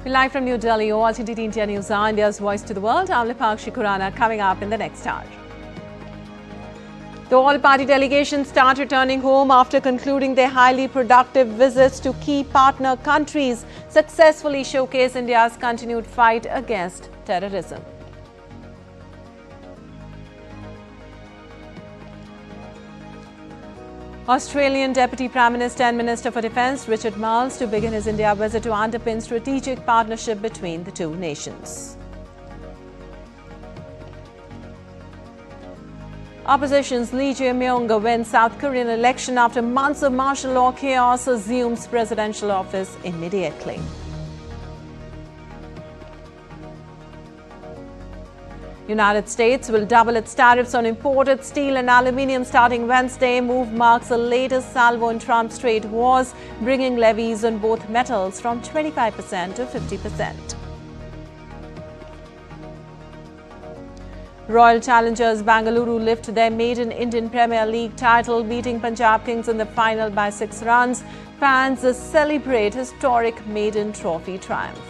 We're live from New Delhi, ORTD India News, India's voice to the world. I'm Lipakshi Khurana, coming up in the next hour. The all-party delegation start returning home after concluding their highly productive visits to key partner countries, successfully showcase India's continued fight against terrorism. Australian Deputy Prime Minister and Minister for Defence Richard Marles to begin his India visit to underpin strategic partnership between the two nations. Opposition's Lee Jae-myung wins South Korean election after months of martial law chaos, assumes presidential office immediately. United States will double its tariffs on imported steel and aluminium starting Wednesday. Move marks the latest salvo in Trump's trade wars, bringing levies on both metals from 25% to 50%. Royal challengers Bengaluru lift their maiden Indian Premier League title, beating Punjab Kings in the final by 6 runs. Fans celebrate historic maiden trophy triumph.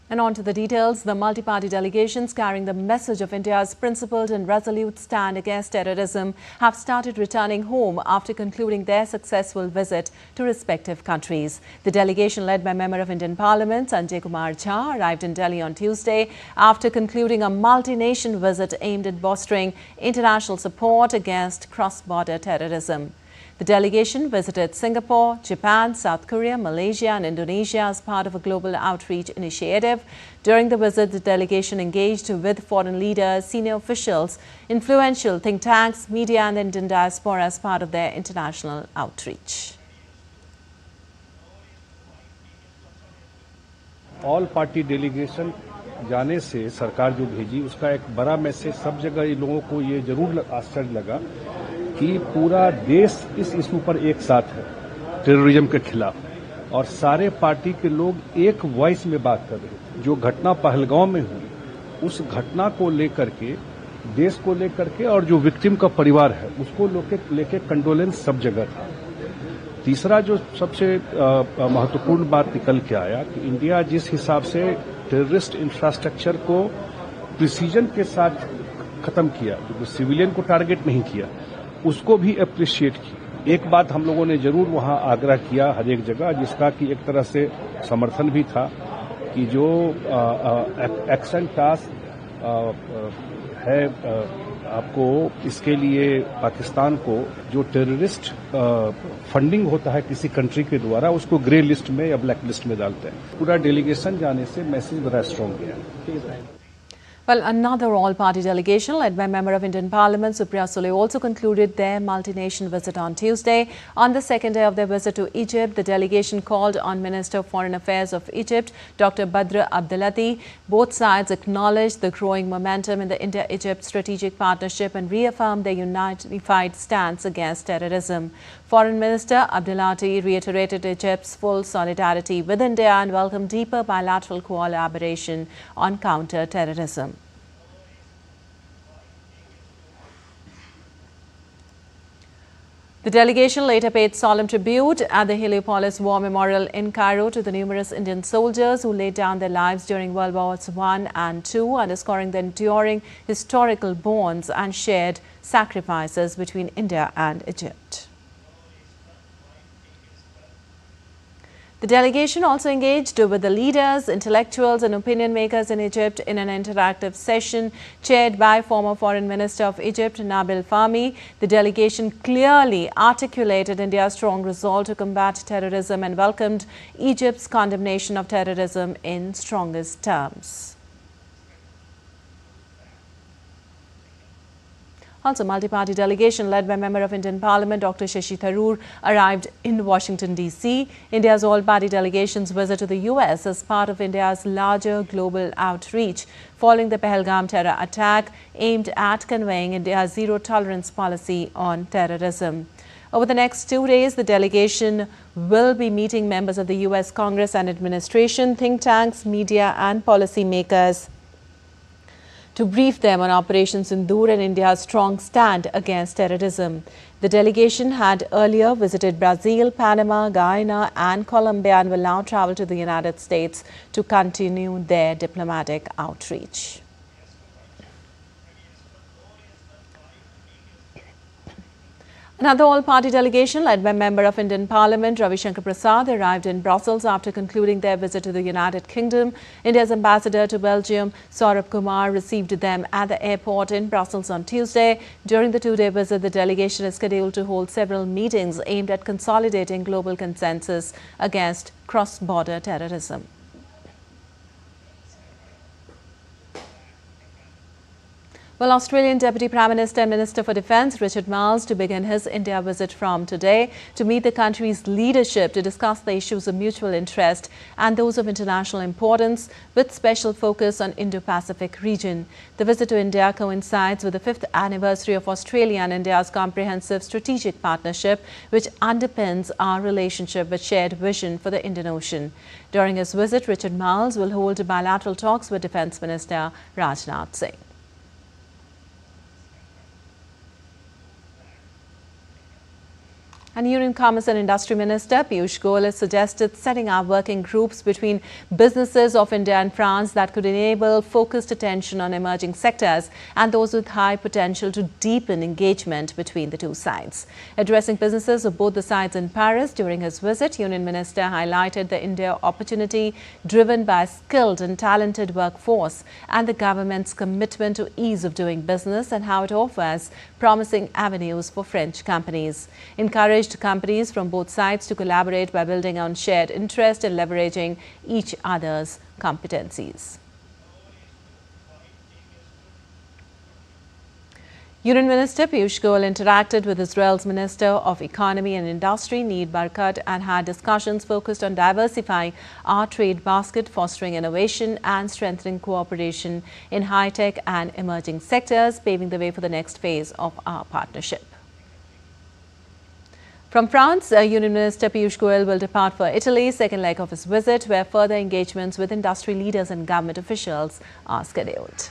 And on to the details. The multi-party delegations carrying the message of India's principled and resolute stand against terrorism have started returning home after concluding their successful visit to respective countries. The delegation, led by Member of Indian Parliament Sanjay Kumar Jha, arrived in Delhi on Tuesday after concluding a multi-nation visit aimed at bolstering international support against cross-border terrorism. The delegation visited Singapore, Japan, South Korea, Malaysia and Indonesia as part of a global outreach initiative. During the visit, the delegation engaged with foreign leaders, senior officials, influential think tanks, media and the Indian diaspora as part of their international outreach. All party delegation जाने से सरकार जो भेजी उसका एक बड़ा message सब जगह इन लोगों को ये जरूर आश्चर्य लगा कि पूरा देश इस इशू पर एक साथ है टेररिज्म के खिलाफ और सारे पार्टी के लोग एक वॉइस में बात कर रहे हैं। जो घटना पहलगांव में हुई उस घटना को लेकर के देश को लेकर के और जो विक्टिम का परिवार है उसको लेके कंडोलेंस सब जगह था। तीसरा जो सबसे महत्वपूर्ण बात निकल के आया कि इंडिया जिस हिसाब से टेररिस्ट इंफ्रास्ट्रक्चर को प्रिसीजन के साथ खत्म किया, जो सिविलियन को टारगेट नहीं किया, उसको भी अप्रिशिएट की। एक बात हम लोगों ने जरूर वहां आग्रह किया हर एक जगह, जिसका कि एक तरह से समर्थन भी था कि जो एक्शन टास्क है आपको इसके लिए पाकिस्तान को जो टेररिस्ट फंडिंग होता है किसी कंट्री के द्वारा उसको ग्रे लिस्ट में या ब्लैक लिस्ट में डालते हैं। पूरा डेलीगेशन जाने से मैसेज बड़ा स्ट्रांग गया। Well, another all-party delegation led by Member of Indian Parliament Supriya Sule also concluded their multi-nation visit on Tuesday. On the second day of their visit to Egypt, the delegation called on Minister of Foreign Affairs of Egypt, Dr. Badr Abdelati. Both sides acknowledged the growing momentum in the India-Egypt strategic partnership and reaffirmed their unified stance against terrorism. Foreign Minister Abdelati reiterated Egypt's full solidarity with India and welcomed deeper bilateral collaboration on counter-terrorism. The delegation later paid solemn tribute at the Heliopolis War Memorial in Cairo to the numerous Indian soldiers who laid down their lives during World Wars I and II, underscoring the enduring historical bonds and shared sacrifices between India and Egypt. The delegation also engaged with the leaders, intellectuals and opinion makers in Egypt in an interactive session chaired by former Foreign Minister of Egypt, Nabil Fahmy. The delegation clearly articulated India's strong resolve to combat terrorism and welcomed Egypt's condemnation of terrorism in strongest terms. Also, multi-party delegation led by Member of Indian Parliament Dr. Shashi Tharoor arrived in Washington, D.C. India's all-party delegation's visit to the U.S. as part of India's larger global outreach following the Pahalgam terror attack aimed at conveying India's zero-tolerance policy on terrorism. Over the next 2 days, the delegation will be meeting members of the U.S. Congress and administration, think tanks, media and policymakers to brief them on Operation Sindoor and India's strong stand against terrorism. The delegation had earlier visited Brazil, Panama, Guyana and Colombia and will now travel to the United States to continue their diplomatic outreach. Another all-party delegation led by Member of Indian Parliament Ravi Shankar Prasad arrived in Brussels after concluding their visit to the United Kingdom. India's ambassador to Belgium, Saurabh Kumar, received them at the airport in Brussels on Tuesday. During the two-day visit, the delegation is scheduled to hold several meetings aimed at consolidating global consensus against cross-border terrorism. Well, Australian Deputy Prime Minister and Minister for Defence Richard Marles to begin his India visit from today to meet the country's leadership to discuss the issues of mutual interest and those of international importance with special focus on Indo-Pacific region. The visit to India coincides with the 5th anniversary of Australia and India's comprehensive strategic partnership, which underpins our relationship with shared vision for the Indian Ocean. During his visit, Richard Marles will hold bilateral talks with Defence Minister Rajnath Singh. And Union Commerce and Industry Minister Piyush Goyal has suggested setting up working groups between businesses of India and France that could enable focused attention on emerging sectors and those with high potential to deepen engagement between the two sides. Addressing businesses of both the sides in Paris during his visit, Union Minister highlighted the India opportunity driven by a skilled and talented workforce and the government's commitment to ease of doing business and how it offers promising avenues for French companies. Encouraged companies from both sides to collaborate by building on shared interest and leveraging each other's competencies. Union Minister Piyush Goyal interacted with Israel's Minister of Economy and Industry, Nir Barkat, and had discussions focused on diversifying our trade basket, fostering innovation and strengthening cooperation in high-tech and emerging sectors, paving the way for the next phase of our partnership. From France, Union Minister Piyush Goyal will depart for Italy, second leg of his visit, where further engagements with industry leaders and government officials are scheduled.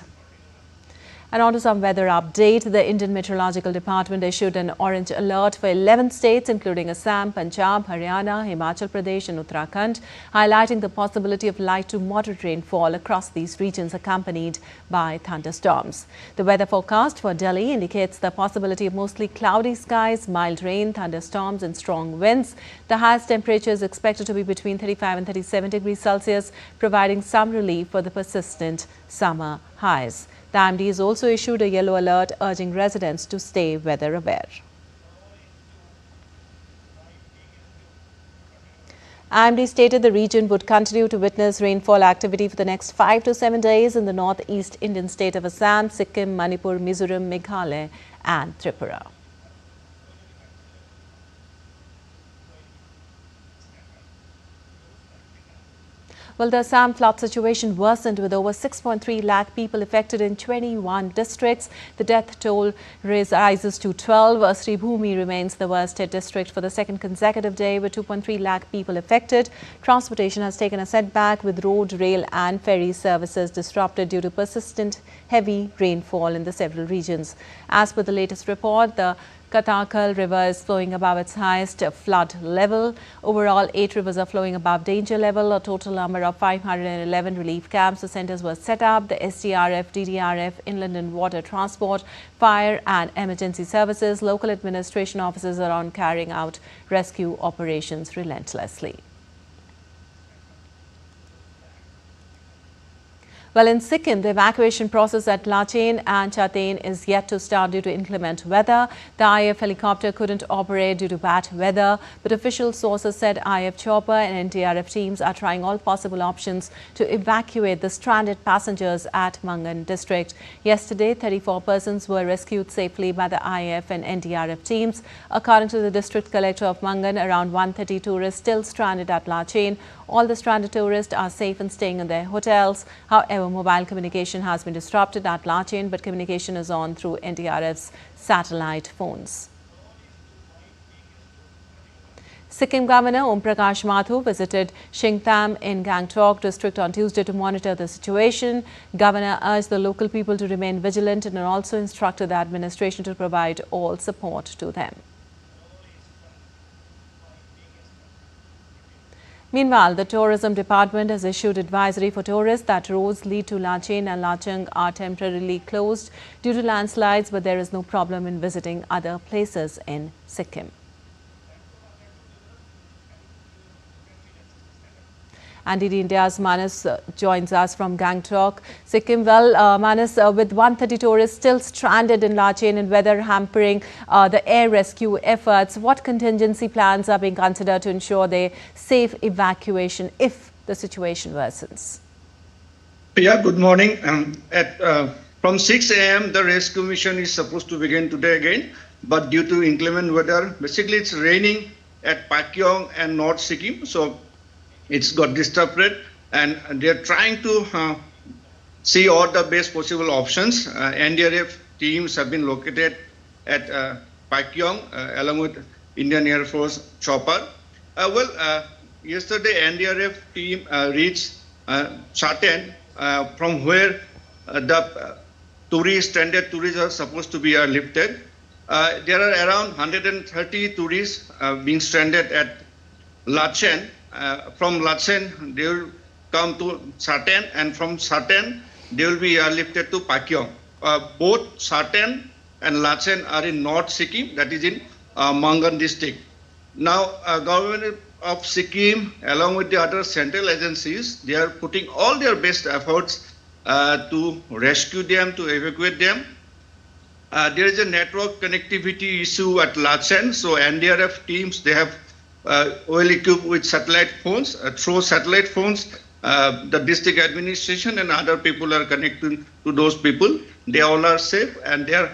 And on to some weather update. The Indian Meteorological Department issued an orange alert for 11 states, including Assam, Punjab, Haryana, Himachal Pradesh and Uttarakhand, highlighting the possibility of light to moderate rainfall across these regions accompanied by thunderstorms. The weather forecast for Delhi indicates the possibility of mostly cloudy skies, mild rain, thunderstorms and strong winds. The highest temperature is expected to be between 35 and 37 degrees Celsius, providing some relief for the persistent summer highs. The IMD has also issued a yellow alert urging residents to stay weather aware. IMD stated the region would continue to witness rainfall activity for the next 5 to 7 days in the northeast Indian state of Assam, Sikkim, Manipur, Mizoram, Meghalaya and Tripura. Well, the Assam flood situation worsened with over 6.3 lakh people affected in 21 districts. The death toll rises to 12. Sribhumi remains the worst hit district for the second consecutive day with 2.3 lakh people affected. Transportation has taken a setback with road, rail and ferry services disrupted due to persistent heavy rainfall in the several regions. As per the latest report, the Katakal River is flowing above its highest flood level. Overall, 8 rivers are flowing above danger level. A total number of 511 relief camps or centers were set up. The SDRF, DDRF, Inland and Water Transport, Fire and Emergency Services, local administration officers are on carrying out rescue operations relentlessly. Well, in Sikkim, the evacuation process at Lachen and Chatain is yet to start due to inclement weather. The IF helicopter couldn't operate due to bad weather, but official sources said IF chopper and NDRF teams are trying all possible options to evacuate the stranded passengers at Mangan district. Yesterday, 34 persons were rescued safely by the IF and NDRF teams. According to the district collector of Mangan, around 130 tourists still stranded at Lachen. All the stranded tourists are safe and staying in their hotels. However, mobile communication has been disrupted at Lachen, but communication is on through NDRF's satellite phones. Sikkim Governor Om Prakash Mathur visited Shingtam in Gangtok district on Tuesday to monitor the situation. Governor urged the local people to remain vigilant and also instructed the administration to provide all support to them. Meanwhile, the Tourism Department has issued advisory for tourists that roads lead to Lachen and Lachang are temporarily closed due to landslides, but there is no problem in visiting other places in Sikkim. And India's Manas joins us from Gangtok, Sikkim. Well, Manas, with 130 tourists still stranded in Lachen and weather hampering the air rescue efforts, what contingency plans are being considered to ensure their safe evacuation if the situation worsens? Yeah, good morning. From 6 a.m. the rescue mission is supposed to begin today again, but due to inclement weather, basically it's raining at Pakyong and North Sikkim, so it's got disrupted, and they're trying to see all the best possible options. NDRF teams have been located at Pakyong along with Indian Air Force chopper. Yesterday NDRF team reached Chatain, from where the stranded tourists are supposed to be airlifted. There are around 130 tourists being stranded at Lachen. From Lachen, they will come to Chatain, and from Chatain, they will be airlifted to Pakyong. Both Chatain and Lachen are in North Sikkim, that is in Mangan district. Now, government of Sikkim, along with the other central agencies, they are putting all their best efforts to rescue them, to evacuate them. There is a network connectivity issue at Lachen, so NDRF teams, they have well equipped with satellite phones. Through satellite phones, the district administration and other people are connected to those people. They all are safe and they are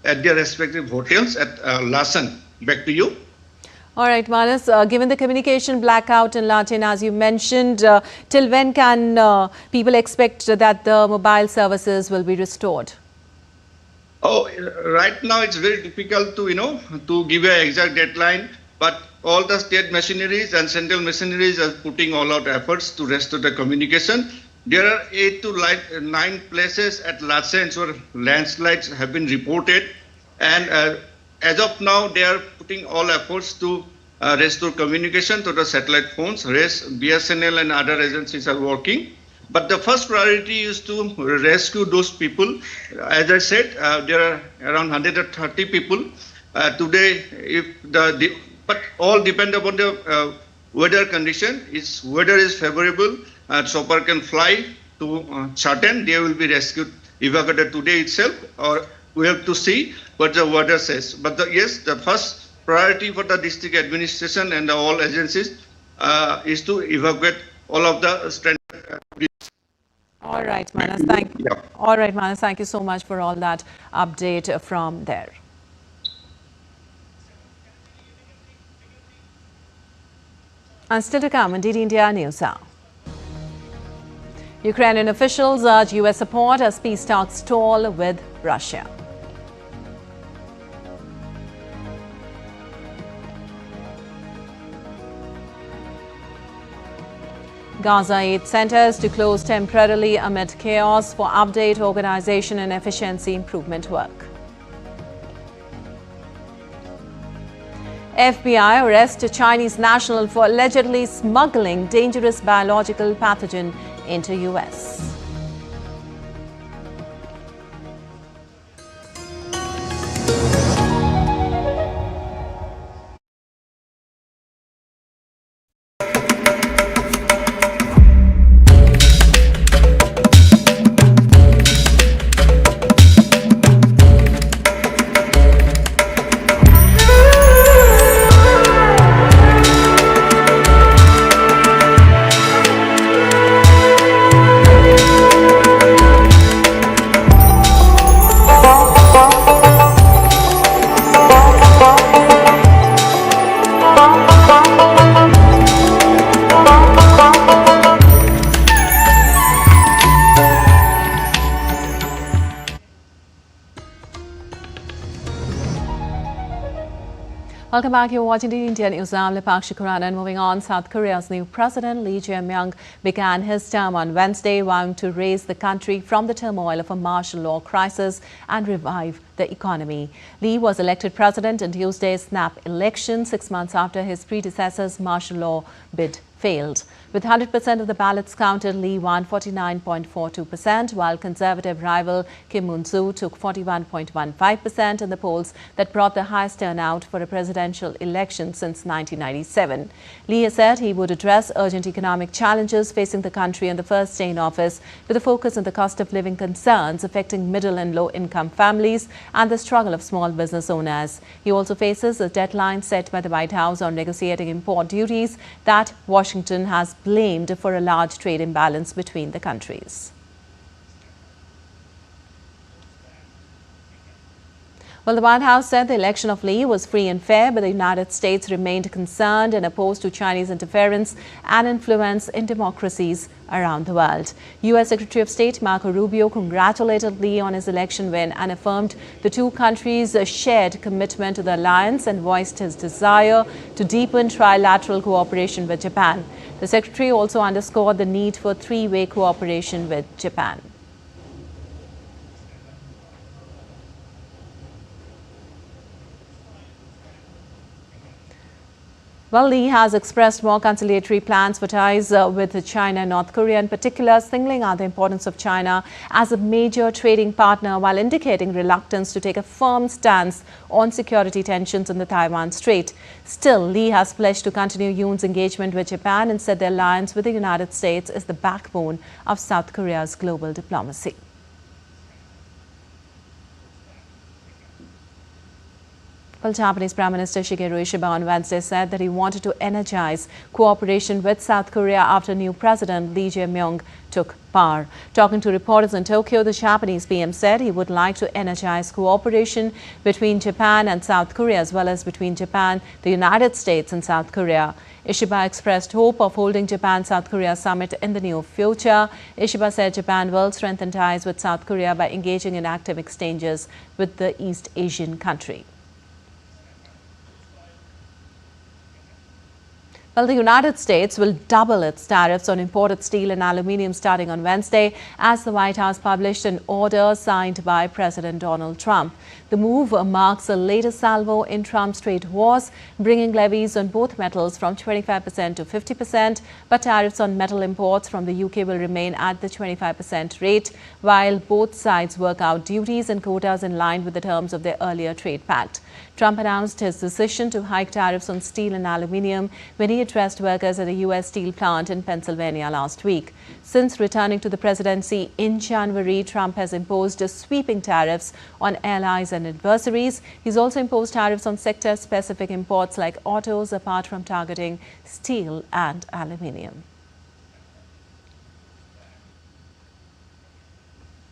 at their respective hotels at Lachen. Back to you. All right, Manas, given the communication blackout in Lachen, as you mentioned, till when can people expect that the mobile services will be restored? Oh, right now it's very difficult to, to give an exact deadline, but all the state machineries and central machineries are putting all out efforts to restore the communication. There are 8 to 9 places at Lachen where landslides have been reported, and as of now, they are putting all efforts to restore communication to the satellite phones. BSNL and other agencies are working. But the first priority is to rescue those people. As I said, there are around 130 people. Today, but all depend upon the weather condition. If weather is favorable, chopper can fly to Chatain. They will be rescued, evacuated today itself, or we have to see what the weather says. But yes, the first priority for the district administration and all agencies is to evacuate all of the stranded. All right, Manas, thank you. Yeah. All right, Manas, thank you so much for all that update from there. And still to come on DD India News Hour. Ukrainian officials urge US support as peace talks stall with Russia. Gaza aid centers to close temporarily amid chaos for update, organization and efficiency improvement work. FBI arrests a Chinese national for allegedly smuggling dangerous biological pathogen into US. Welcome back. You're watching the Indian News. I'm Lipakshi Khurana. And moving on, South Korea's new president, Lee Jae-myung, began his term on Wednesday, vowing to raise the country from the turmoil of a martial law crisis and revive the economy. Lee was elected president in Tuesday's snap election, 6 months after his predecessor's martial law bid failed. With 100% of the ballots counted, Lee won 49.42%, while conservative rival Kim Moon-soo took 41.15% in the polls that brought the highest turnout for a presidential election since 1997. Lee has said he would address urgent economic challenges facing the country on the first day in office, with a focus on the cost of living concerns affecting middle and low-income families and the struggle of small business owners. He also faces a deadline set by the White House on negotiating import duties that Washington has blamed for a large trade imbalance between the countries. Well, the White House said the election of Lee was free and fair, but the United States remained concerned and opposed to Chinese interference and influence in democracies around the world. U.S. Secretary of State Marco Rubio congratulated Lee on his election win and affirmed the two countries' shared commitment to the alliance and voiced his desire to deepen trilateral cooperation with Japan. The Secretary also underscored the need for three-way cooperation with Japan. Well, Lee has expressed more conciliatory plans for ties with China and North Korea, in particular, singling out the importance of China as a major trading partner while indicating reluctance to take a firm stance on security tensions in the Taiwan Strait. Still, Lee has pledged to continue Yoon's engagement with Japan and said the alliance with the United States is the backbone of South Korea's global diplomacy. Well, Japanese Prime Minister Shigeru Ishiba on Wednesday said that he wanted to energize cooperation with South Korea after new president Lee Jae-myung took power. Talking to reporters in Tokyo, the Japanese PM said he would like to energize cooperation between Japan and South Korea, as well as between Japan, the United States and South Korea. Ishiba expressed hope of holding Japan-South Korea summit in the near future. Ishiba said Japan will strengthen ties with South Korea by engaging in active exchanges with the East Asian country. Well, the United States will double its tariffs on imported steel and aluminium starting on Wednesday, as the White House published an order signed by President Donald Trump. The move marks the latest salvo in Trump's trade wars, bringing levies on both metals from 25% to 50%, but tariffs on metal imports from the UK will remain at the 25% rate, while both sides work out duties and quotas in line with the terms of their earlier trade pact. Trump announced his decision to hike tariffs on steel and aluminium when he addressed workers at a U.S. steel plant in Pennsylvania last week. Since returning to the presidency in January, Trump has imposed sweeping tariffs on allies and adversaries. He's also imposed tariffs on sector-specific imports like autos, apart from targeting steel and aluminium.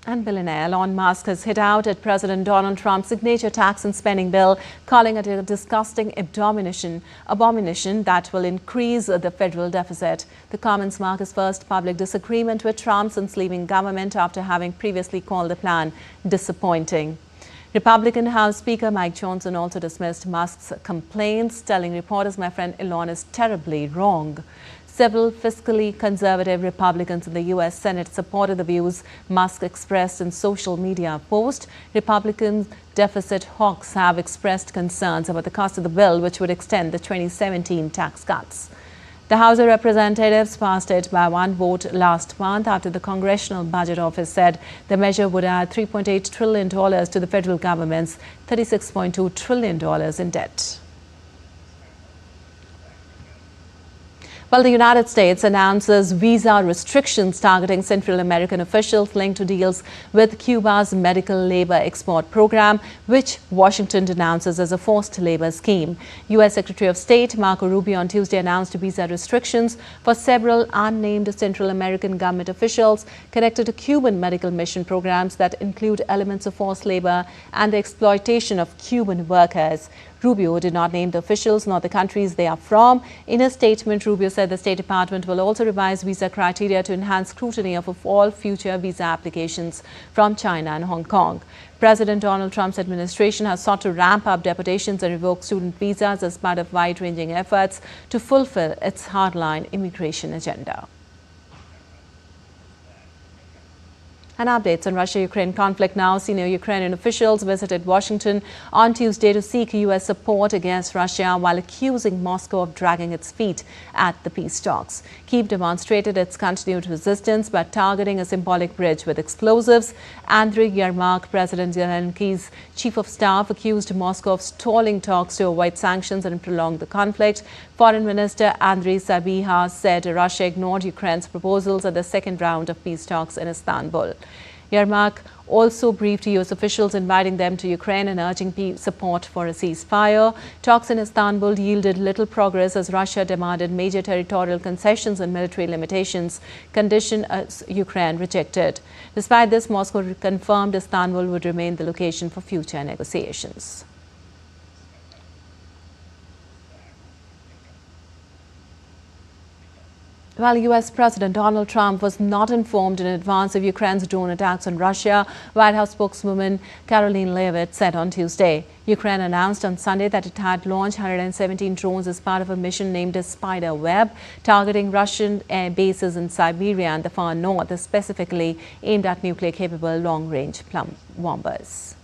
And billionaire Elon Musk has hit out at President Donald Trump's signature tax and spending bill, calling it a disgusting abomination that will increase the federal deficit. The comments mark his first public disagreement with Trump since leaving government after having previously called the plan disappointing. Republican House Speaker Mike Johnson also dismissed Musk's complaints, telling reporters, "My friend Elon is terribly wrong." Several fiscally conservative Republicans in the U.S. Senate supported the views Musk expressed in social media posts. Republican deficit hawks have expressed concerns about the cost of the bill, which would extend the 2017 tax cuts. The House of Representatives passed it by one vote last month after the Congressional Budget Office said the measure would add $3.8 trillion to the federal government's $36.2 trillion in debt. Well, the United States announces visa restrictions targeting Central American officials linked to deals with Cuba's medical labor export program, which Washington denounces as a forced labor scheme. U.S. Secretary of State Marco Rubio on Tuesday announced visa restrictions for several unnamed Central American government officials connected to Cuban medical mission programs that include elements of forced labor and the exploitation of Cuban workers. Rubio did not name the officials nor the countries they are from. In a statement, Rubio said the State Department will also revise visa criteria to enhance scrutiny of all future visa applications from China and Hong Kong. President Donald Trump's administration has sought to ramp up deportations and revoke student visas as part of wide-ranging efforts to fulfill its hardline immigration agenda. And updates on Russia-Ukraine conflict now. Senior Ukrainian officials visited Washington on Tuesday to seek U.S. support against Russia while accusing Moscow of dragging its feet at the peace talks. Kyiv demonstrated its continued resistance by targeting a symbolic bridge with explosives. Andriy Yermak, President Zelensky's chief of staff, accused Moscow of stalling talks to avoid sanctions and prolong the conflict. Foreign Minister Andriy Sybiha said Russia ignored Ukraine's proposals at the second round of peace talks in Istanbul. Yermak also briefed U.S. officials, inviting them to Ukraine and urging support for a ceasefire. Talks in Istanbul yielded little progress as Russia demanded major territorial concessions and military limitations, condition as Ukraine rejected. Despite this, Moscow confirmed Istanbul would remain the location for future negotiations. While U.S. President Donald Trump was not informed in advance of Ukraine's drone attacks on Russia, White House spokeswoman Karoline Leavitt said on Tuesday. Ukraine announced on Sunday that it had launched 117 drones as part of a mission named as Spider Web, targeting Russian air bases in Siberia and the far north, specifically aimed at nuclear-capable long-range bombers.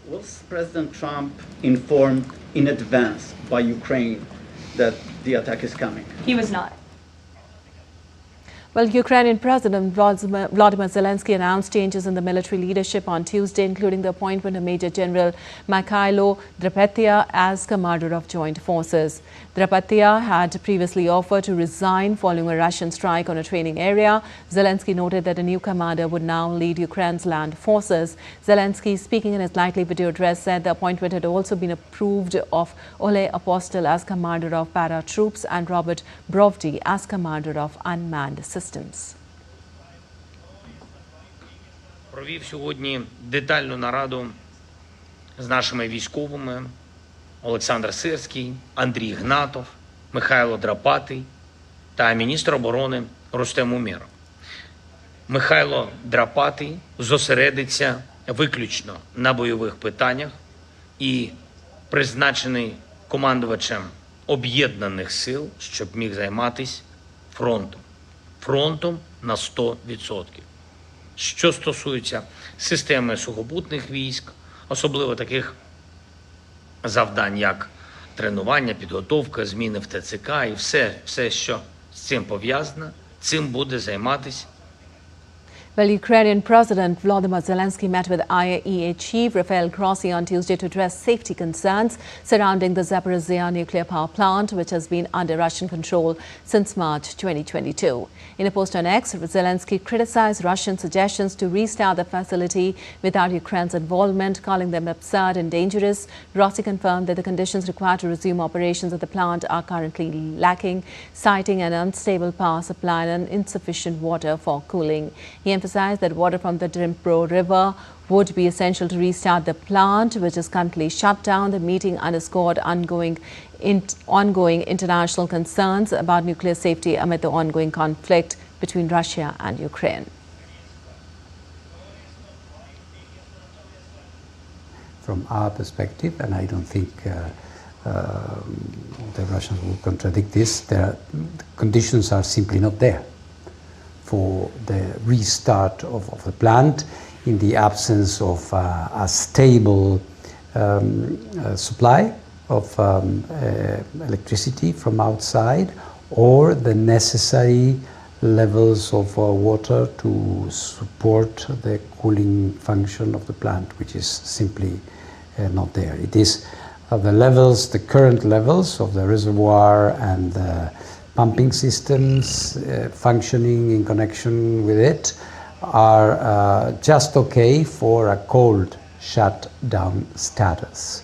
Was President Trump informed in advance by Ukraine that the attack is coming? He was not. Well, Ukrainian President Volodymyr Zelensky announced changes in the military leadership on Tuesday, including the appointment of Major General Mikhailo Drapetya as commander of joint forces. Drapetya had previously offered to resign following a Russian strike on a training area. Zelensky noted that a new commander would now lead Ukraine's land forces. Zelensky, speaking in his nightly video address, said the appointment had also been approved of Oleg Apostol as commander of para troops and Robert Brovdi as commander of unmanned systems. Провів сьогодні детальну нараду з нашими військовими: Олександр Сирський, Андрій Гнатов, Михайло Драпатий та міністр оборони Рустем Умєров. Михайло Драпатий зосередиться виключно на бойових питаннях і призначений командувачем об'єднаних сил, щоб міг займатися фронтом на 100%. Що стосується системи сухопутних військ, особливо таких завдань, як тренування, підготовка, зміни в ТЦК і все, що з цим пов'язано, цим буде займатися. Well, Ukrainian President Volodymyr Zelensky met with IAEA chief Rafael Grossi on Tuesday to address safety concerns surrounding the Zaporizhzhia nuclear power plant, which has been under Russian control since March 2022. In a post on X, Zelensky criticized Russian suggestions to restart the facility without Ukraine's involvement, calling them absurd and dangerous. Grossi confirmed that the conditions required to resume operations at the plant are currently lacking, citing an unstable power supply and insufficient water for cooling. He emphasized that water from the Dnipro River would be essential to restart the plant, which is currently shut down. The meeting underscored ongoing international concerns about nuclear safety amid the ongoing conflict between Russia and Ukraine. From our perspective, and I don't think the Russians will contradict this, the conditions are simply not there for the restart of the plant in the absence of a stable supply of electricity from outside or the necessary levels of water to support the cooling function of the plant, which is simply not there. It is the current levels of the reservoir and the pumping systems functioning in connection with it are just okay for a cold shutdown status.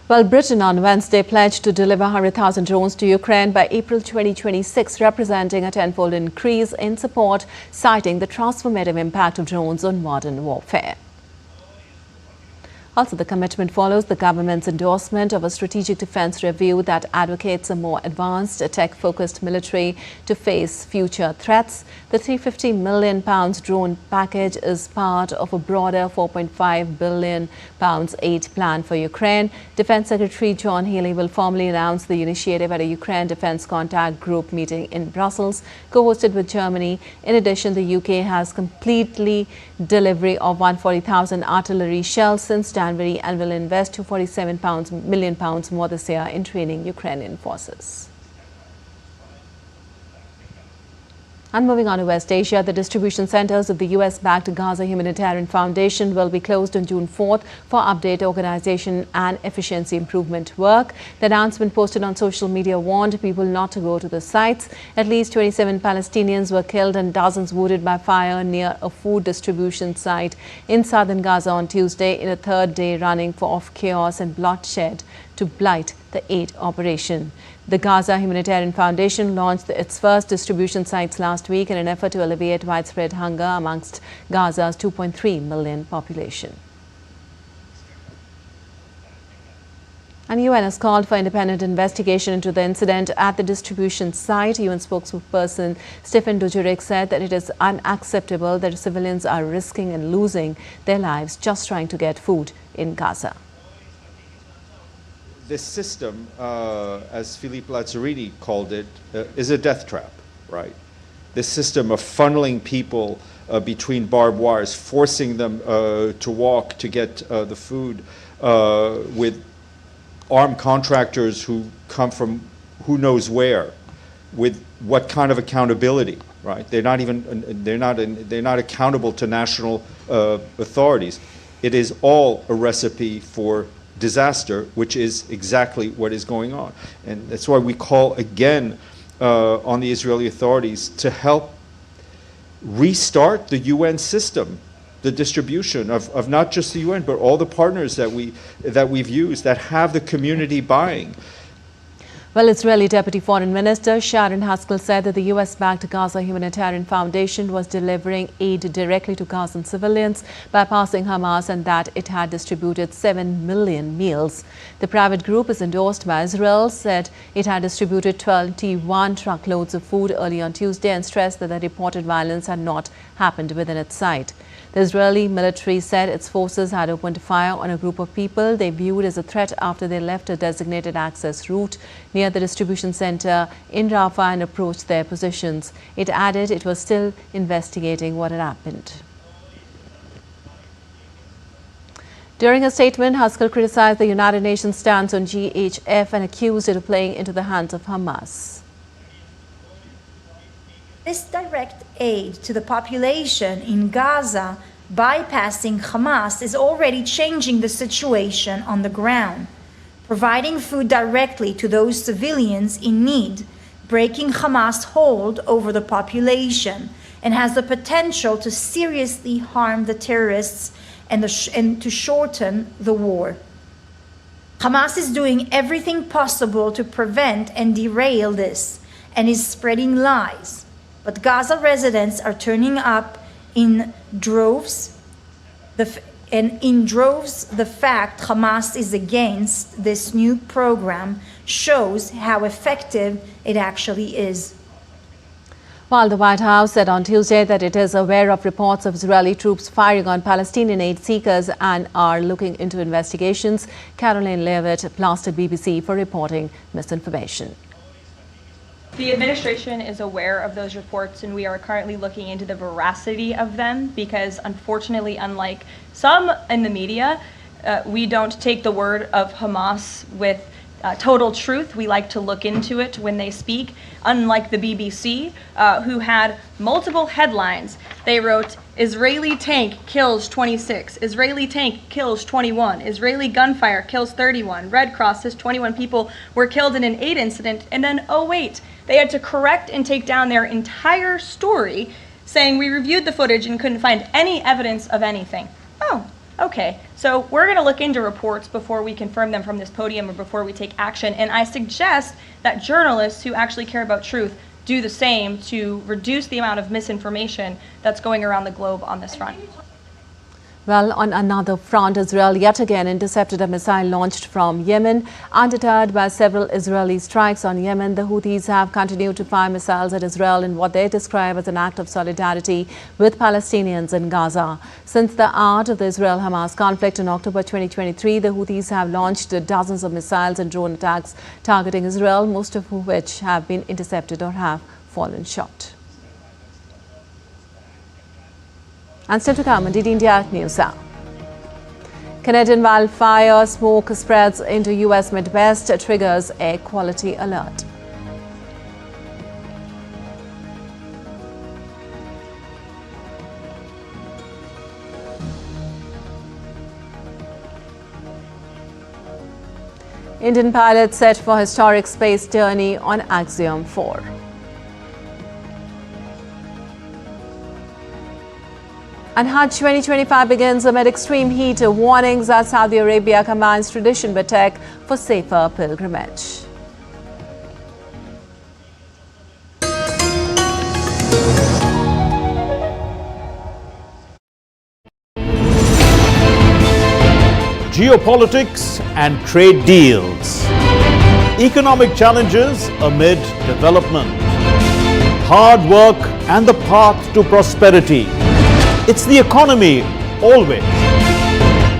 Well, Britain on Wednesday pledged to deliver 100,000 drones to Ukraine by April 2026, representing a tenfold increase in support, citing the transformative impact of drones on modern warfare. Also, the commitment follows the government's endorsement of a strategic defence review that advocates a more advanced, tech-focused military to face future threats. The £350 million drone package is part of a broader £4.5 billion aid plan for Ukraine. Defence Secretary John Healey will formally announce the initiative at a Ukraine Defence Contact Group meeting in Brussels, co-hosted with Germany. In addition, the UK has completely delivery of 140,000 artillery shells since January and will invest £247 million more this year in training Ukrainian forces. And moving on to West Asia, the distribution centers of the US-backed Gaza Humanitarian Foundation will be closed on June 4th for update, organization and efficiency improvement work. The announcement posted on social media warned people not to go to the sites. At least 27 Palestinians were killed and dozens wounded by fire near a food distribution site in southern Gaza on Tuesday, in a third day running of chaos and bloodshed to blight the aid operation. The Gaza Humanitarian Foundation launched its first distribution sites last week in an effort to alleviate widespread hunger amongst Gaza's 2.3 million population. And UN has called for independent investigation into the incident at the distribution site. UN spokesperson Stephen Dujarric said that it is unacceptable that civilians are risking and losing their lives just trying to get food in Gaza. This system, as Philippe Lazzarini called it, is a death trap, right? This system of funneling people between barbed wires, forcing them to walk to get the food, with armed contractors who come from who knows where, with what kind of accountability, right? They're not accountable to national authorities. It is all a recipe for disaster, which is exactly what is going on. And that's why we call again on the Israeli authorities to help restart the UN system, the distribution of not just the UN, but all the partners that we've used that have the community buying. Well, Israeli Deputy Foreign Minister Sharon Haskell said that the US-backed Gaza Humanitarian Foundation was delivering aid directly to Gazan civilians, bypassing Hamas, and that it had distributed 7 million meals. The private group is endorsed by Israel, said it had distributed 21 truckloads of food early on Tuesday, and stressed that the reported violence had not happened within its site. The Israeli military said its forces had opened fire on a group of people they viewed as a threat after they left a designated access route near the distribution center in Rafah and approached their positions. It added it was still investigating what had happened. During a statement, Haskell criticized the United Nations stance on GHF and accused it of playing into the hands of Hamas. This direct aid to the population in Gaza, bypassing Hamas, is already changing the situation on the ground, providing food directly to those civilians in need, breaking Hamas' hold over the population, and has the potential to seriously harm the terrorists and to shorten the war. Hamas is doing everything possible to prevent and derail this, and is spreading lies. But Gaza residents are turning up in droves. The fact Hamas is against this new program shows how effective it actually is. While the White House said on Tuesday that it is aware of reports of Israeli troops firing on Palestinian aid seekers and are looking into investigations, Caroline Leavitt blasted BBC for reporting misinformation. The administration is aware of those reports, and we are currently looking into the veracity of them because, unfortunately, unlike some in the media, we don't take the word of Hamas with total truth. We like to look into it when they speak. Unlike the BBC, who had multiple headlines, they wrote, Israeli tank kills 26, Israeli tank kills 21, Israeli gunfire kills 31, Red Cross says 21 people were killed in an aid incident, and then, oh wait, they had to correct and take down their entire story, saying we reviewed the footage and couldn't find any evidence of anything. Oh, okay. So we're going to look into reports before we confirm them from this podium or before we take action. And I suggest that journalists who actually care about truth do the same to reduce the amount of misinformation that's going around the globe on this front. Well, on another front, Israel yet again intercepted a missile launched from Yemen. Undeterred by several Israeli strikes on Yemen, the Houthis have continued to fire missiles at Israel in what they describe as an act of solidarity with Palestinians in Gaza. Since the start of the Israel-Hamas conflict in October 2023, the Houthis have launched dozens of missiles and drone attacks targeting Israel, most of which have been intercepted or have fallen short. And still to come on DD India News Hour. Canadian wildfire smoke spreads into US Midwest, triggers air quality alert. Indian pilot set for historic space journey on Axiom 4. And Hajj 2025 begins amid extreme heat, warnings as Saudi Arabia combines tradition with tech for safer pilgrimage. Geopolitics and trade deals. Economic challenges amid development. Hard work and the path to prosperity. It's the economy, always.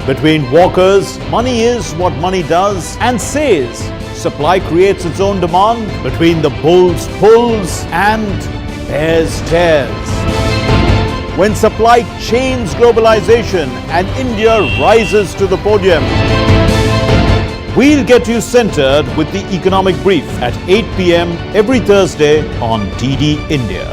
Between walkers, money is what money does and says. Supply creates its own demand. Between the bulls pulls and bears tears. When supply chains globalization and India rises to the podium. We'll get you centered with the economic brief at 8 p.m. every Thursday on DD India.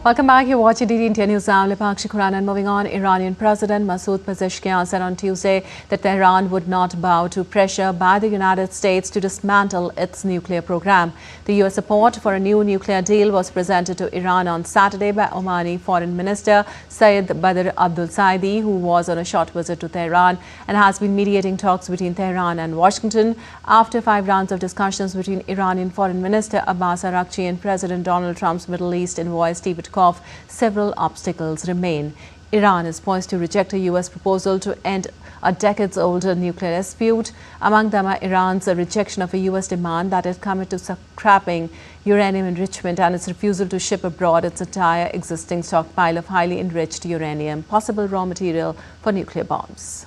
Welcome back. You're watching DD India News. I'm Lipakshi Quran, and moving on, Iranian President Masoud Pezeshkian said on Tuesday that Tehran would not bow to pressure by the United States to dismantle its nuclear program. The U.S. support for a new nuclear deal was presented to Iran on Saturday by Omani Foreign Minister Syed Badr Abdul Saidi, who was on a short visit to Tehran and has been mediating talks between Tehran and Washington. After 5 rounds of discussions between Iranian Foreign Minister Abbas Araghchi and President Donald Trump's Middle East envoy Steve Witkoff, several obstacles remain. Iran is poised to reject a U.S. proposal to end a decades-old nuclear dispute. Among them are Iran's rejection of a U.S. demand that it commit to scrapping uranium enrichment and its refusal to ship abroad its entire existing stockpile of highly enriched uranium, possible raw material for nuclear bombs.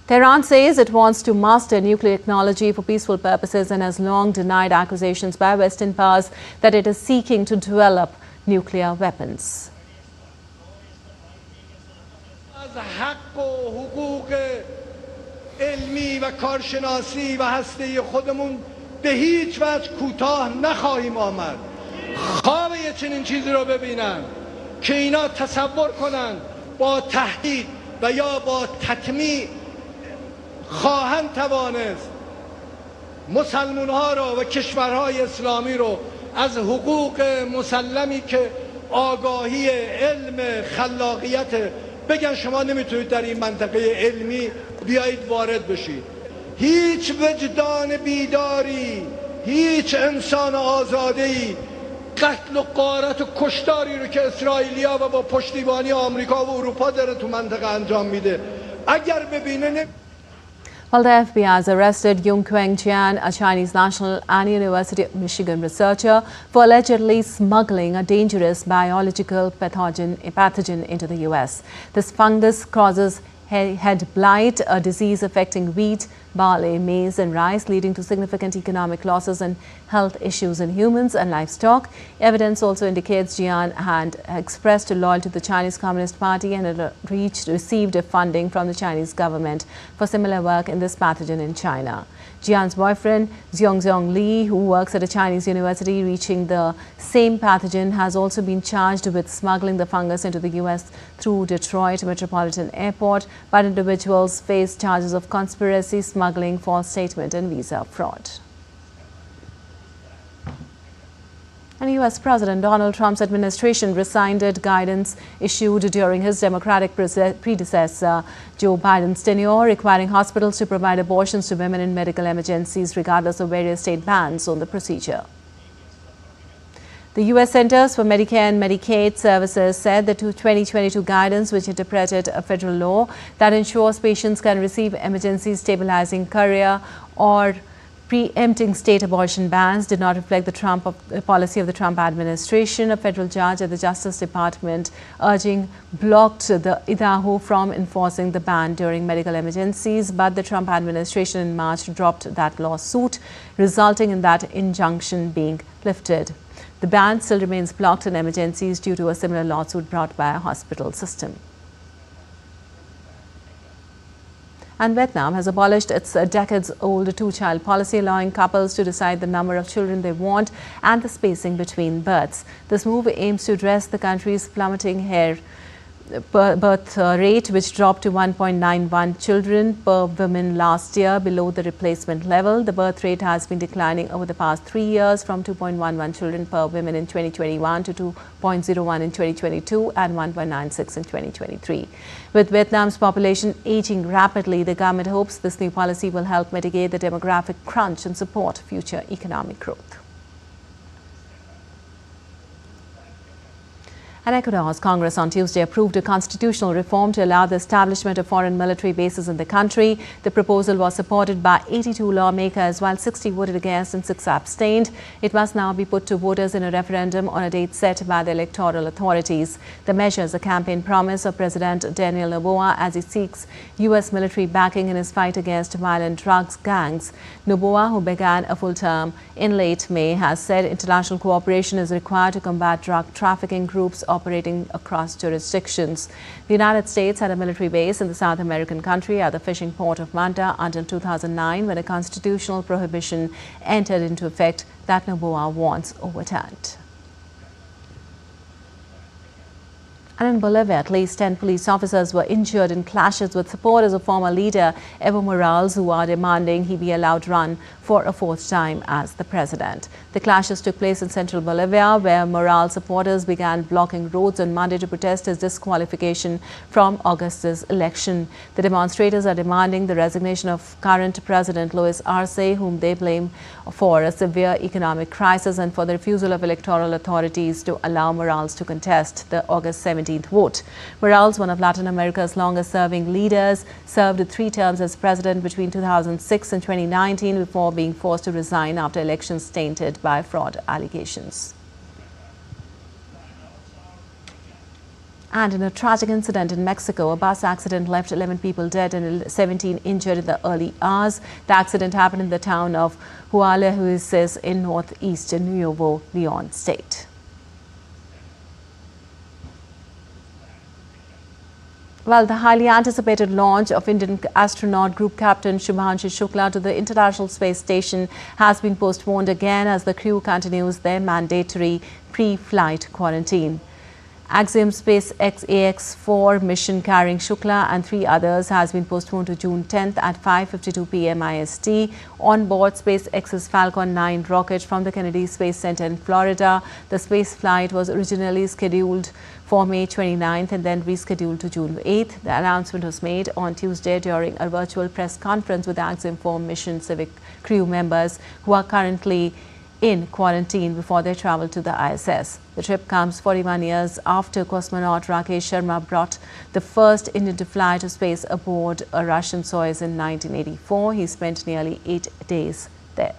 Tehran says it wants to master nuclear technology for peaceful purposes and has long denied accusations by Western powers that it is seeking to develop nuclear weapons. علمی و کارشناسی و هسته خودمون به هیچ وجه کوتاه نخواهیم آمد. خواب یه چنین چیزی رو ببینن که اینا تصور کنن با تهدید و یا با تطمیع خواهند توانست مسلمان‌ها رو و کشورهای اسلامی رو از حقوق مسلمی که آگاهی علم خلاقیت بگن شما نمیتونید در این منطقه علمی بیایید وارد بشید. هیچ وجدان بیداری، هیچ انسان آزاده‌ای قتل و غارت و کشتاری رو که اسرائیلیا و با پشتیبانی آمریکا و اروپا داره تو منطقه انجام میده اگر ببینه. Well, the FBI has arrested Yung Queng Jian, a Chinese national and University of Michigan researcher, for allegedly smuggling a dangerous biological pathogen into the U.S. This fungus causes head blight, a disease affecting wheat, barley, maize and rice, leading to significant economic losses and health issues in humans and livestock. Evidence also indicates Jian had expressed loyalty to the Chinese Communist Party and had received funding from the Chinese government for similar work in this pathogen in China. Jian's boyfriend, Xiongxiong Li, who works at a Chinese university reaching the same pathogen, has also been charged with smuggling the fungus into the U.S. through Detroit Metropolitan Airport, but individuals face charges of conspiracy, smuggling, false statement and visa fraud. And U.S. President Donald Trump's administration rescinded guidance issued during his Democratic predecessor Joe Biden's tenure, requiring hospitals to provide abortions to women in medical emergencies regardless of various state bans on the procedure. The U.S. Centers for Medicare and Medicaid Services said the 2022 guidance, which interpreted a federal law that ensures patients can receive emergency stabilizing carrier or preempting state abortion bans, did not reflect the policy of the Trump administration. A federal judge at the Justice Department blocked the Idaho from enforcing the ban during medical emergencies, but the Trump administration in March dropped that lawsuit, resulting in that injunction being lifted. The ban still remains blocked in emergencies due to a similar lawsuit brought by a hospital system. And Vietnam has abolished its decades-old two-child policy, allowing couples to decide the number of children they want and the spacing between births. This move aims to address the country's plummeting birth rate, which dropped to 1.91 children per woman last year, below the replacement level. The birth rate has been declining over the past 3 years, from 2.11 children per woman in 2021 to 2.01 in 2022 and 1.96 in 2023. With Vietnam's population aging rapidly, the government hopes this new policy will help mitigate the demographic crunch and support future economic growth. And Ecuador's Congress on Tuesday approved a constitutional reform to allow the establishment of foreign military bases in the country. The proposal was supported by 82 lawmakers, while 60 voted against and 6 abstained. It must now be put to voters in a referendum on a date set by the electoral authorities. The measure is a campaign promise of President Daniel Noboa as he seeks U.S. military backing in his fight against violent drugs gangs. Noboa, who began a full term in late May, has said international cooperation is required to combat drug trafficking groups operating across jurisdictions. The United States had a military base in the South American country at the fishing port of Manta until 2009, when a constitutional prohibition entered into effect that Noboa wants overturned. And in Bolivia, at least 10 police officers were injured in clashes with supporters of former leader Evo Morales, who are demanding he be allowed run for a 4th time as the president. The clashes took place in central Bolivia, where Morales supporters began blocking roads on Monday to protest his disqualification from August's election. The demonstrators are demanding the resignation of current President Luis Arce, whom they blame for a severe economic crisis, and for the refusal of electoral authorities to allow Morales to contest the August 17th vote. Morales, one of Latin America's longest-serving leaders, served 3 terms as president between 2006 and 2019 before being forced to resign after elections tainted by fraud allegations. And in a tragic incident in Mexico, a bus accident left 11 people dead and 17 injured in the early hours. The accident happened in the town of Hualahuises in northeast Nuevo Leon state. Well, the highly anticipated launch of Indian astronaut group captain Shubhanshu Shukla to the International Space Station has been postponed again as the crew continues their mandatory pre-flight quarantine. Axiom SpaceX AX-4 mission carrying Shukla and 3 others has been postponed to June 10th at 5:52 p.m. IST. On board SpaceX's Falcon 9 rocket from the Kennedy Space Center in Florida, the space flight was originally scheduled for May 29th and then rescheduled to June 8th. The announcement was made on Tuesday during a virtual press conference with Axiom 4 mission civic crew members who are currently in quarantine before they travel to the ISS. The trip comes 41 years after cosmonaut Rakesh Sharma brought the first Indian to fly to space aboard a Russian Soyuz in 1984. He spent nearly 8 days there.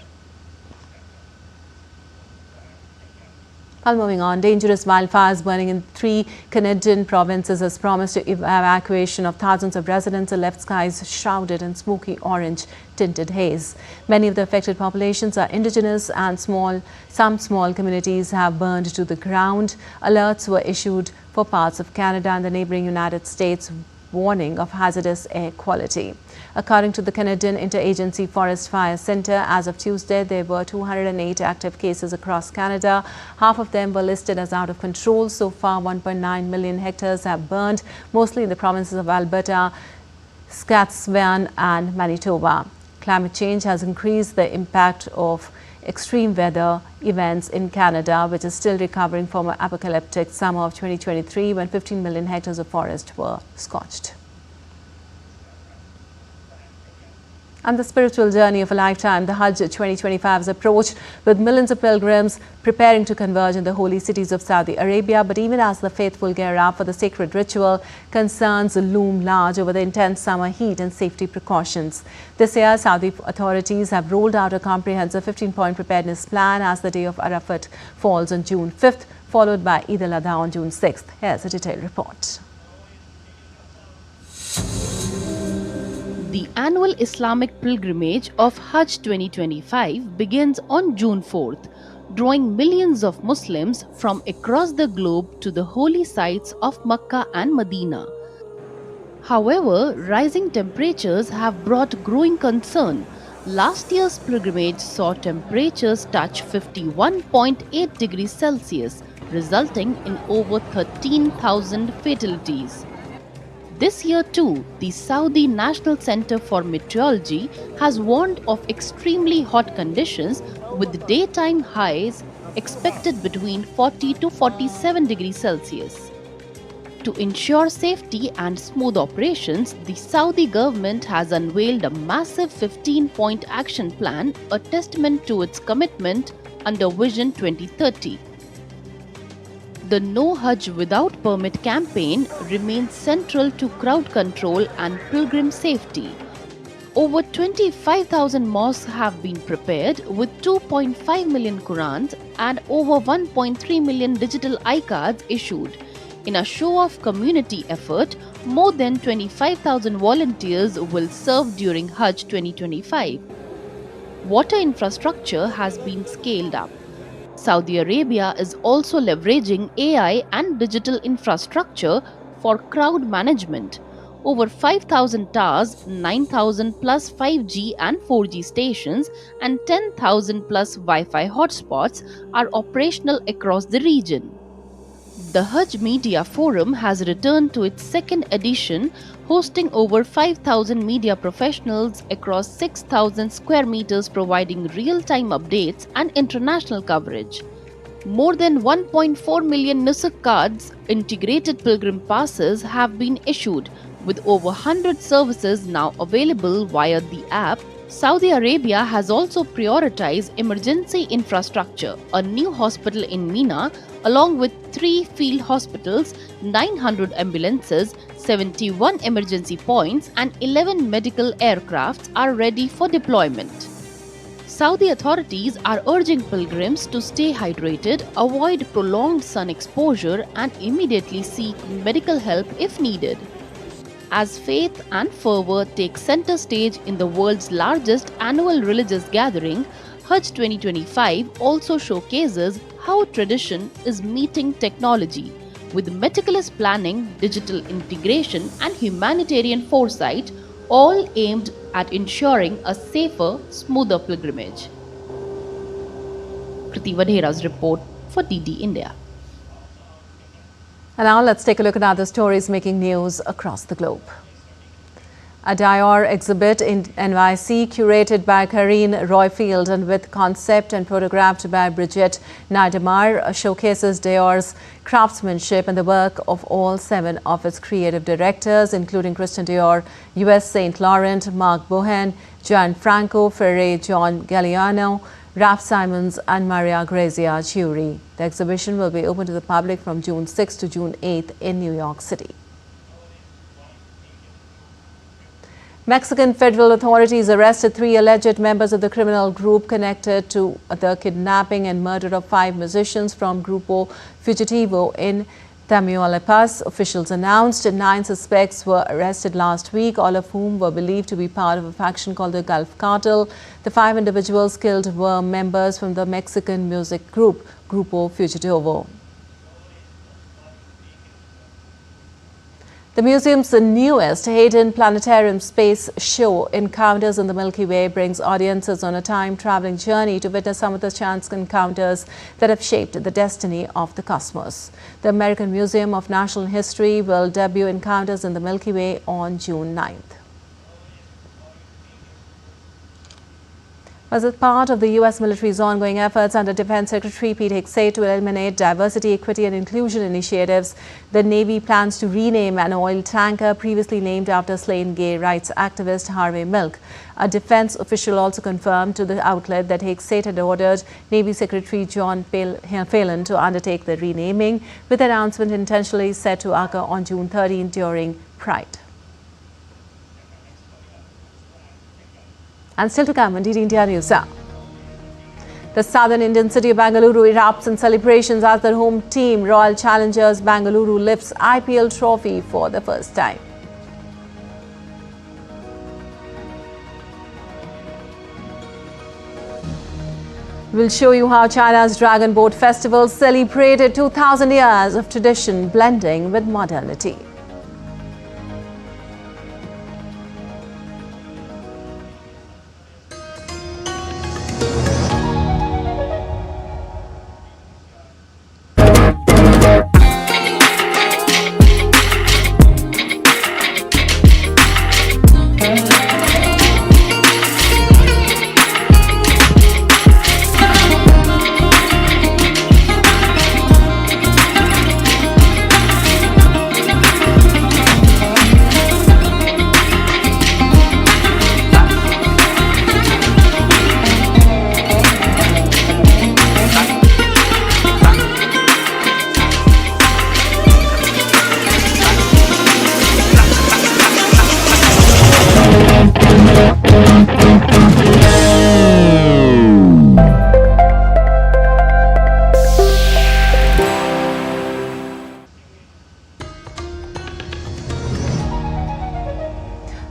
While moving on, dangerous wildfires burning in 3 Canadian provinces has promised to evacuation of thousands of residents and left skies shrouded in smoky orange tinted haze. Many of the affected populations are indigenous, and some small communities have burned to the ground. Alerts were issued for parts of Canada and the neighboring United States, warning of hazardous air quality. According to the Canadian Interagency Forest Fire Centre, as of Tuesday, there were 208 active cases across Canada. Half of them were listed as out of control. So far, 1.9 million hectares have burned, mostly in the provinces of Alberta, Saskatchewan and Manitoba. Climate change has increased the impact of extreme weather events in Canada, which is still recovering from an apocalyptic summer of 2023 when 15 million hectares of forest were scorched. And the spiritual journey of a lifetime, the Hajj 2025 has approached with millions of pilgrims preparing to converge in the holy cities of Saudi Arabia. But even as the faithful gear up for the sacred ritual, concerns loom large over the intense summer heat and safety precautions. This year, Saudi authorities have rolled out a comprehensive 15-point preparedness plan as the day of Arafat falls on June 5th, followed by Eid al-Adha on June 6th. Here's a detailed report. The annual Islamic pilgrimage of Hajj 2025 begins on June 4th, drawing millions of Muslims from across the globe to the holy sites of Makkah and Medina. However, rising temperatures have brought growing concern. Last year's pilgrimage saw temperatures touch 51.8 degrees Celsius, resulting in over 13,000 fatalities. This year too, the Saudi National Center for Meteorology has warned of extremely hot conditions with daytime highs expected between 40 to 47 degrees Celsius. To ensure safety and smooth operations, the Saudi government has unveiled a massive 15-point action plan, a testament to its commitment under Vision 2030. The No Hajj Without Permit campaign remains central to crowd control and pilgrim safety. Over 25,000 mosques have been prepared with 2.5 million Qurans and over 1.3 million digital iCards issued. In a show-off community effort, more than 25,000 volunteers will serve during Hajj 2025. Water infrastructure has been scaled up. Saudi Arabia is also leveraging AI and digital infrastructure for crowd management. Over 5,000 towers, 9,000 plus 5G and 4G stations, and 10,000 plus Wi-Fi hotspots are operational across the region. The Hajj Media Forum has returned to its second edition, hosting over 5,000 media professionals across 6,000 square meters, providing real-time updates and international coverage. More than 1.4 million Nusuk cards, integrated pilgrim passes, have been issued, with over 100 services now available via the app. Saudi Arabia has also prioritized emergency infrastructure, a new hospital in Mina, along with 3 field hospitals, 900 ambulances, 71 emergency points, and 11 medical aircrafts are ready for deployment. Saudi authorities are urging pilgrims to stay hydrated, avoid prolonged sun exposure, and immediately seek medical help if needed. As faith and fervor take center stage in the world's largest annual religious gathering, Hajj 2025 also showcases how tradition is meeting technology, with meticulous planning, digital integration, and humanitarian foresight, all aimed at ensuring a safer, smoother pilgrimage. Kriti Vadhera's report for DD India. And now let's take a look at other stories making news across the globe. A Dior exhibit in NYC, curated by Karine Royfield and with concept and photographed by Brigitte Naidamar, showcases Dior's craftsmanship and the work of all 7 of its creative directors, including Christian Dior, US Saint Laurent, Marc Bohan, Gianfranco Ferré, John Galliano, Raf Simons and Maria Grazia Chiuri. The exhibition will be open to the public from June 6 to June 8 in New York City. Mexican federal authorities arrested 3 alleged members of the criminal group connected to the kidnapping and murder of 5 musicians from Grupo Fugitivo in Tamaulipas. Officials announced 9 suspects were arrested last week, all of whom were believed to be part of a faction called the Gulf Cartel. The 5 individuals killed were members from the Mexican music group Grupo Fugitivo. The museum's newest hidden planetarium space show, Encounters in the Milky Way, brings audiences on a time-traveling journey to witness some of the chance encounters that have shaped the destiny of the cosmos. The American Museum of Natural History will debut Encounters in the Milky Way on June 9th. As a part of the U.S. military's ongoing efforts under Defense Secretary Pete Hegseth to eliminate diversity, equity and inclusion initiatives, the Navy plans to rename an oil tanker previously named after slain gay rights activist Harvey Milk. A defense official also confirmed to the outlet that Hegseth had ordered Navy Secretary John Phelan to undertake the renaming, with the announcement intentionally set to occur on June 13 during Pride. And still to come on DD India News Now. The southern Indian city of Bengaluru erupts in celebrations as their home team, Royal Challengers Bengaluru, lifts IPL trophy for the first time. We'll show you how China's Dragon Boat Festival celebrated 2,000 years of tradition blending with modernity.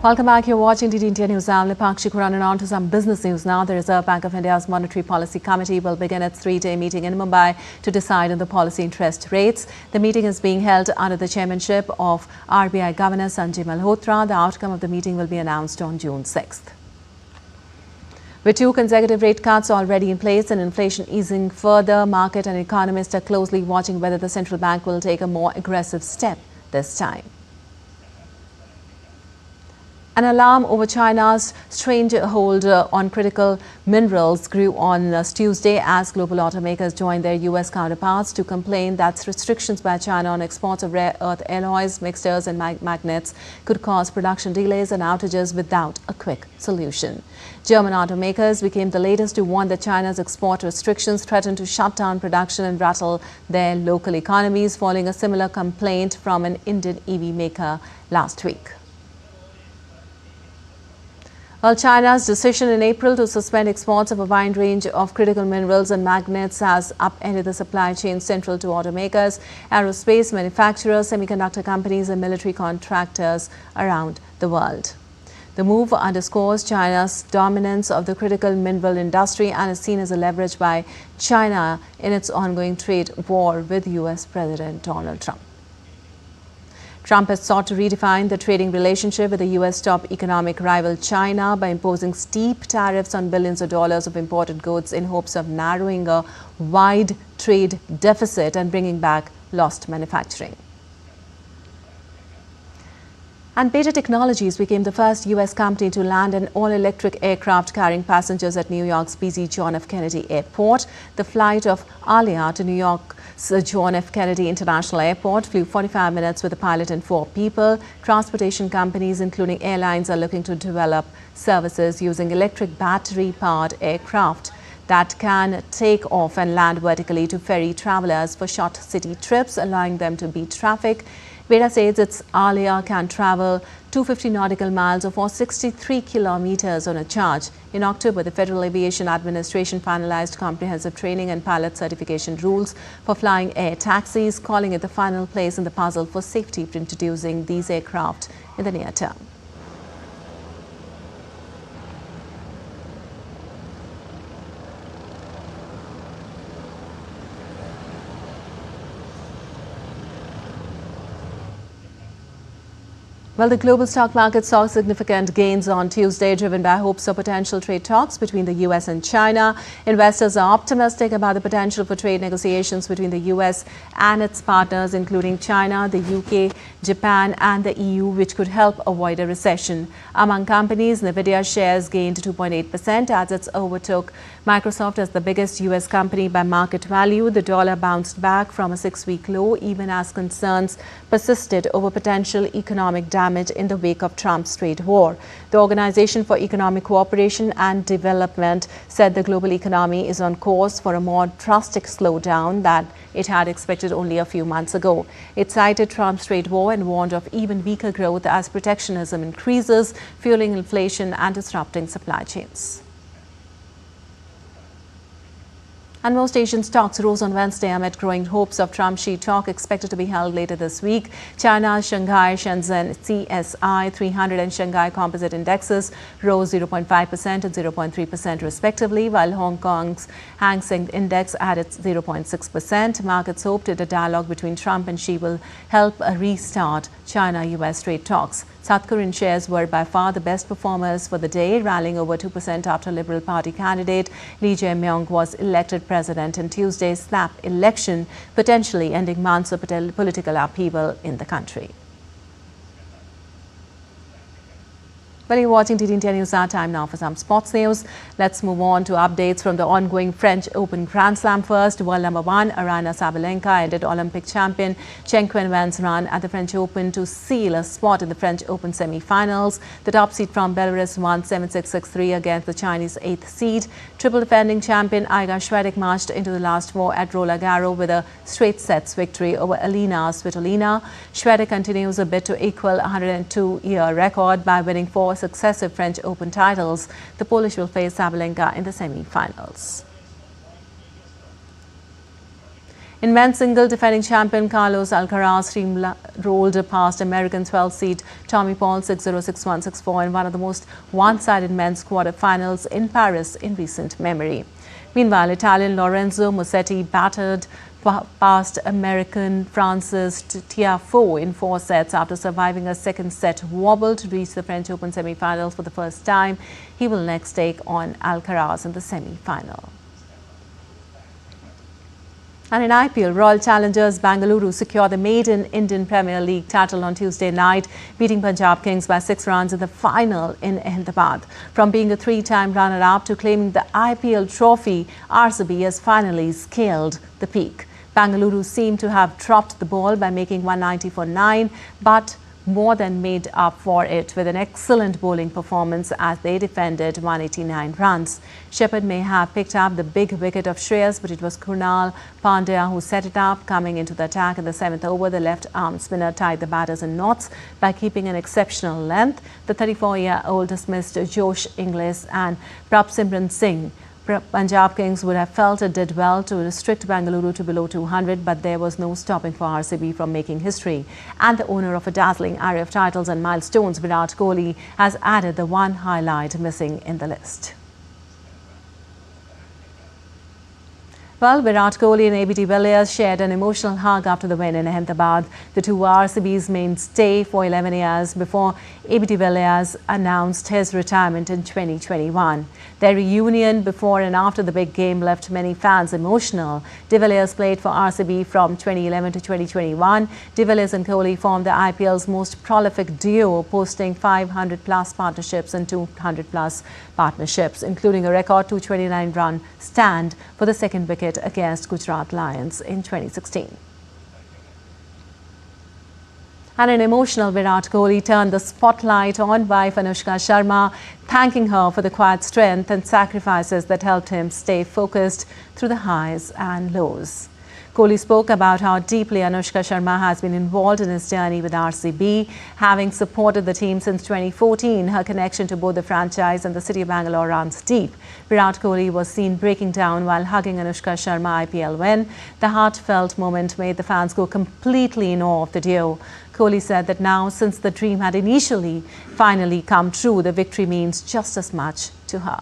Welcome back. You're watching DD India News. I'm Lipakshi Kuran, and on to some business news now. The Reserve Bank of India's Monetary Policy Committee will begin its three-day meeting in Mumbai to decide on the policy interest rates. The meeting is being held under the chairmanship of RBI Governor Sanjay Malhotra. The outcome of the meeting will be announced on June 6th. With two consecutive rate cuts already in place and inflation easing further, market and economists are closely watching whether the central bank will take a more aggressive step this time. An alarm over China's stranglehold on critical minerals grew on Tuesday as global automakers joined their U.S. counterparts to complain that restrictions by China on exports of rare earth alloys, mixtures and magnets could cause production delays and outages without a quick solution. German automakers became the latest to warn that China's export restrictions threaten to shut down production and rattle their local economies, following a similar complaint from an Indian EV maker last week. Well, China's decision in April to suspend exports of a wide range of critical minerals and magnets has upended the supply chain central to automakers, aerospace manufacturers, semiconductor companies and military contractors around the world. The move underscores China's dominance of the critical mineral industry and is seen as a leverage by China in its ongoing trade war with U.S. President Donald Trump. Trump has sought to redefine the trading relationship with the U.S. top economic rival China by imposing steep tariffs on billions of dollars of imported goods in hopes of narrowing a wide trade deficit and bringing back lost manufacturing. And Beta Technologies became the first U.S. company to land an all-electric aircraft carrying passengers at New York's busy John F. Kennedy Airport. The flight of Alia to New York's John F. Kennedy International Airport flew 45 minutes with a pilot and 4 people. Transportation companies, including airlines, are looking to develop services using electric battery-powered aircraft that can take off and land vertically to ferry travelers for short city trips, allowing them to beat traffic. Beta says its Alia can travel 250 nautical miles or 463 kilometers on a charge. In October, the Federal Aviation Administration finalized comprehensive training and pilot certification rules for flying air taxis, calling it the final place in the puzzle for safety for introducing these aircraft in the near term. Well, the global stock market saw significant gains on Tuesday, driven by hopes of potential trade talks between the U.S. and China. Investors are optimistic about the potential for trade negotiations between the U.S. and its partners, including China, the U.K., Japan and the EU, which could help avoid a recession. Among companies, Nvidia shares gained 2.8% as it overtook Microsoft as the biggest U.S. company by market value. The dollar bounced back from a 6-week low, even as concerns persisted over potential economic damage in the wake of Trump's trade war. The Organization for Economic Cooperation and Development said the global economy is on course for a more drastic slowdown than it had expected only a few months ago. It cited Trump's trade war and warned of even weaker growth as protectionism increases, fueling inflation and disrupting supply chains. And most Asian stocks rose on Wednesday amid growing hopes of Trump-Xi talk expected to be held later this week. China's Shanghai Shenzhen CSI 300 and Shanghai Composite Indexes rose 0.5% and 0.3% respectively, while Hong Kong's Hang Seng Index added 0.6%. Markets hoped that a dialogue between Trump and Xi will help restart China-US trade talks. South Korean shares were by far the best performers for the day, rallying over 2% after Liberal Party candidate Lee Jae-myung was elected president in Tuesday's snap election, potentially ending months of political upheaval in the country. Well, you're watching TT India News. Our time now for some sports news. Let's move on to updates from the ongoing French Open Grand Slam first. World number 1, Aryna Sabalenka, ended Olympic champion Chen Qinwen's run at the French Open to seal a spot in the French Open semi-finals. The top seed from Belarus won 7-6, 6-3 against the Chinese 8th seed. Triple defending champion Iga Swiatek marched into the last 4 at Roland Garros with a straight sets victory over Elina Svitolina. Swiatek continues a bid to equal a 102-year record by winning 4 successive French Open titles. The Polish will face Sabalenka in the semi-finals. In men's single, defending champion Carlos Alcaraz steamrolled past American 12-seed Tommy Paul 6-0, 6-1, 6-4 in one of the most one-sided men's quarterfinals in Paris in recent memory. Meanwhile, Italian Lorenzo Musetti battered past American Francis Tiafoe in 4 sets after surviving a second set wobble to reach the French Open semi-finals for the first time. He will next take on Alcaraz in the semi-final. And in IPL, Royal Challengers Bengaluru secured the maiden Indian Premier League title on Tuesday night, beating Punjab Kings by 6 runs in the final in Ahmedabad. From being a 3-time runner-up to claiming the IPL trophy, RCB has finally scaled the peak. Bengaluru seemed to have dropped the ball by making 190 for 9, but more than made up for it with an excellent bowling performance as they defended 189 runs. Shepherd may have picked up the big wicket of Shreyas, but it was Krunal Pandya who set it up. Coming into the attack in the 7th over, the left-arm spinner tied the batters in knots by keeping an exceptional length. The 34-year-old dismissed Josh Inglis and Prabsimran Singh. Punjab Kings would have felt it did well to restrict Bengaluru to below 200, but there was no stopping for RCB from making history. And the owner of a dazzling array of titles and milestones, Virat Kohli, has added the one highlight missing in the list. Well, Virat Kohli and ABdeVilliers shared an emotional hug after the win in Ahmedabad. The two were RCB's mainstay for 11 years before ABdeVilliers announced his retirement in 2021. Their reunion before and after the big game left many fans emotional. De Villiers played for RCB from 2011 to 2021. De Villiers and Kohli formed the IPL's most prolific duo, posting 500-plus partnerships and 200-plus partnerships, including a record 229-run stand for the second wicket against Gujarat Lions in 2016. And an emotional Virat Kohli turned the spotlight on wife Anushka Sharma, thanking her for the quiet strength and sacrifices that helped him stay focused through the highs and lows. Kohli spoke about how deeply Anushka Sharma has been involved in his journey with RCB, having supported the team since 2014. Her connection to both the franchise and the city of Bangalore runs deep. Virat Kohli was seen breaking down while hugging Anushka Sharma IPL win. The heartfelt moment made the fans go completely in awe of the duo. Kohli said that now, since the dream had finally come true, the victory means just as much to her.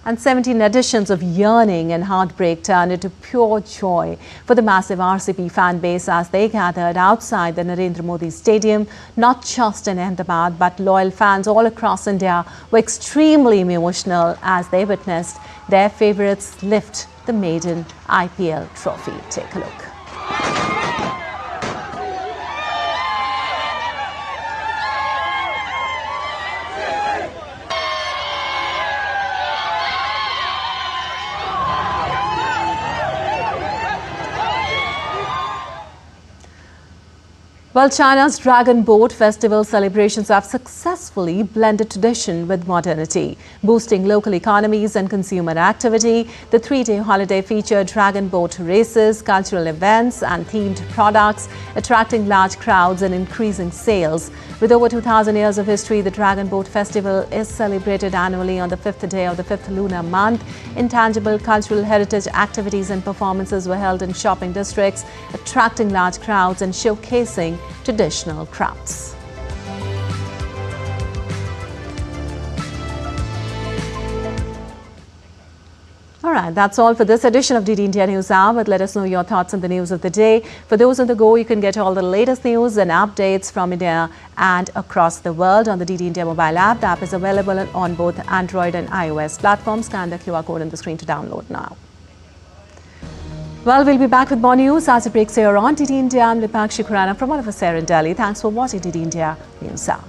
And 17 editions of yearning and heartbreak turned into pure joy for the massive RCB fan base as they gathered outside the Narendra Modi Stadium. Not just in Ahmedabad, but loyal fans all across India were extremely emotional as they witnessed their favourites lift the maiden IPL trophy. Take a look. Well, China's Dragon Boat Festival celebrations have successfully blended tradition with modernity, boosting local economies and consumer activity. The three-day holiday featured dragon boat races, cultural events and themed products, attracting large crowds and increasing sales. With over 2,000 years of history, the Dragon Boat Festival is celebrated annually on the 5th day of the 5th lunar month. Intangible cultural heritage activities and performances were held in shopping districts, attracting large crowds and showcasing traditional crafts. All right, that's all for this edition of DD India News Hour. But let us know your thoughts on the news of the day. For those on the go, you can get all the latest news and updates from India and across the world on the DD India mobile app. The app is available on both Android and iOS platforms. Scan the QR code on the screen to download now. Well, we'll be back with more news as it breaks here on DD India. I'm Lipakshi Khurana from all of us here in Delhi. Thanks for watching DD India News Hour.